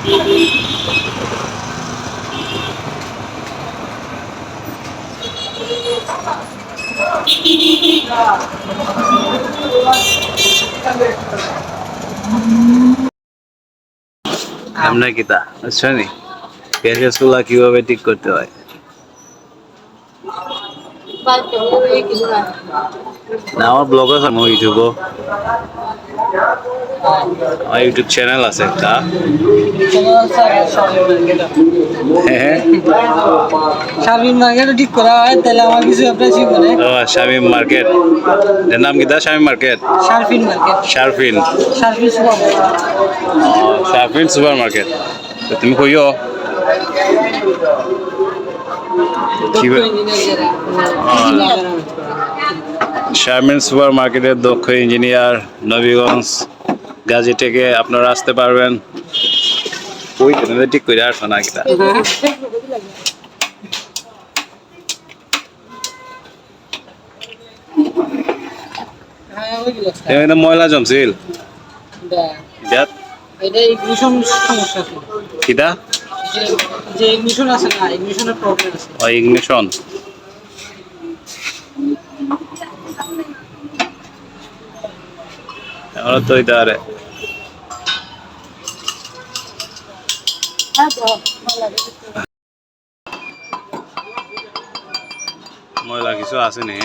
এমনি কিতা বুঝছো নি গ্যাসের চুলা কিভাবে ঠিক করতে হয় না আমার ব্লগ আছে আমার ইউটিউবও আমার ইউটিউব চ্যানেল আছে একটা হ্যাঁ শারমিন মার্কেট ঠিক করা হয় তাহলে আমার কিছু আপনার জীবনে ও শামিম মার্কেট এর নাম কিতা Shamim market Sharfin market Sharfin Sharfin super Sharfin super market তুমি কইও শারমিন সুপার মার্কেটের দক্ষ ইঞ্জিনিয়ার নবীগঞ্জ গাজী থেকে আপনারা আসতে পারবেন ওই ঠিক করে আসো না কিতা ময়লা জমছিল এটা ইগনিশন সমস্যা আছে কিতা যে ইগনিশন আছে না ইগনিশনের প্রবলেম আছে ও ইগনিশন আমরা তো ইদারে ময়লা কিছু আছে নি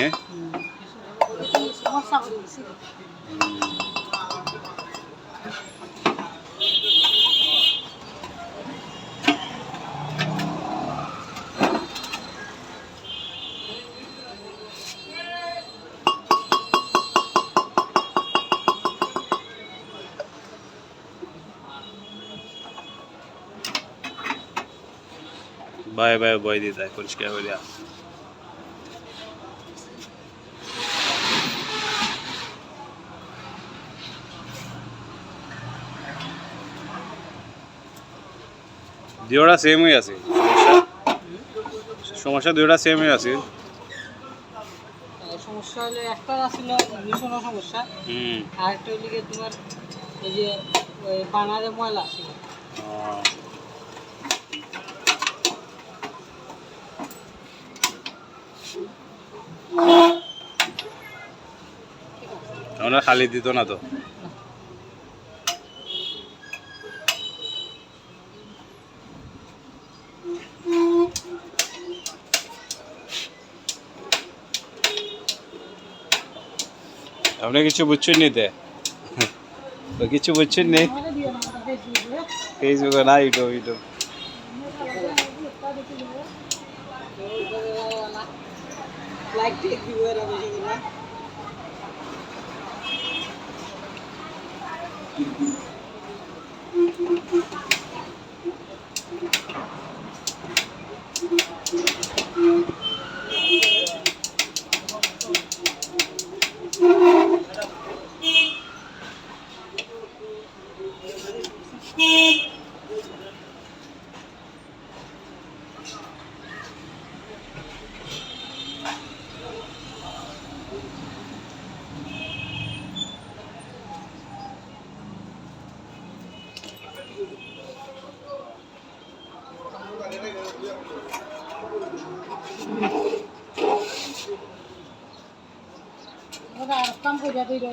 বাই বাই বই দিতে পরিষ্কার করে দেওয়া দুইটা সেম হয়ে আছে সমস্যা দুইটা সেম হয়ে আছে সমস্যা হলে একটা ছিল ইগনিশনের সমস্যা আর একটা হইলে তোমার এই যে ওই বানারে ময়লা ছিল আমরা খালি দিত না তো আপনি কিছু বুঝছেন নিতে কিছু বুঝছেন নি ফেসবুকে না ইউটিউব লাইক টেক দিব এরা বেশি না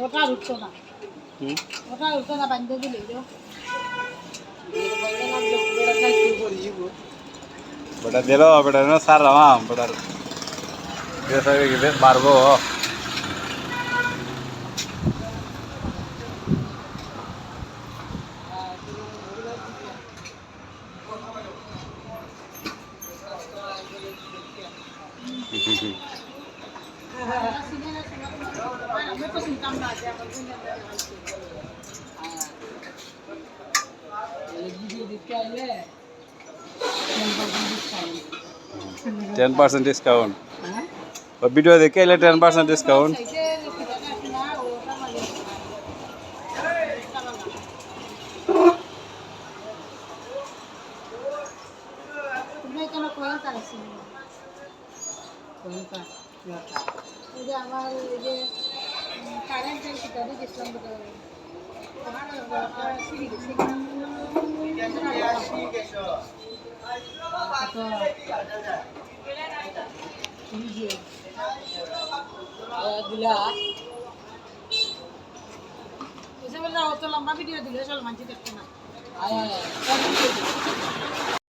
我大路走了，我大路走了，把你都给累了。बेटा दे लो बेटा ना सार रहा बेटा जैसा कि मारबो 10% discount. But video देखे ले 10% discount. তো এই যে দিলা এসে বললা অত লম্বা ভিডিও দিলে চল মানছি দেখতে না আয় আয়